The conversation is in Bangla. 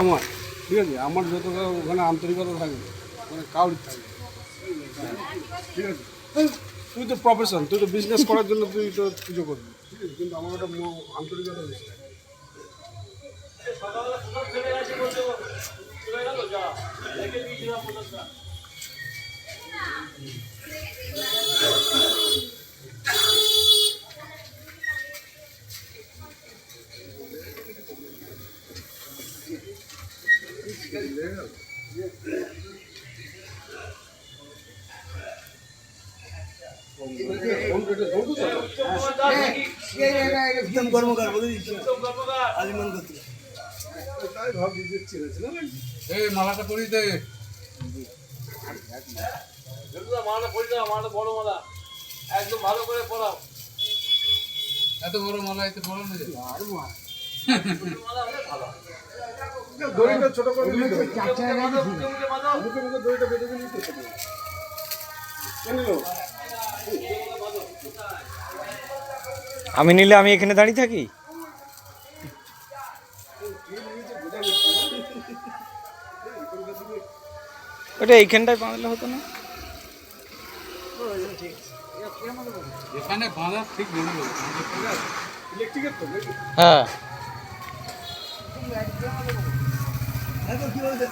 আমার ঠিক আছে, আমার যত ওখানে আন্তরিকতা থাকবে ওখানে কাউরি থাকবে, ঠিক আছে। তুই তো প্রফেশন, তুই তো বিজনেস করার জন্য তুই তো পুজো করবি, ঠিক আছে, কিন্তু আমার ওটা আন্তরিকতা বেশি। কর্মকার বলে দিচ্ছি আলিমান গোত্র। তাই ভাবছি দিচ্ছি না, এই মালাটা পরিয়ে দে। মালাটা পরিয়ে দাও, মালাটা বড় মালা, একদম ভালো করে পরাও। এত বড় মালা এত বড় না যে মালা হলে ভালো। দড়িটা ছোট করে নিতে হবে, মুখে বাঁধো। মুখে মুখে দড়িটা বেঁধে দিলেই তো হবে। কেন নিল? আমি নিলে আমি এখানে দাঁড়িয়ে থাকি। ওটা এইখানটায় বাঁধলে হতো না? এখানে বাঁধা ঠিক নেই। ইলেকট্রিকের তো নাকি? হ্যাঁ। কি বলতে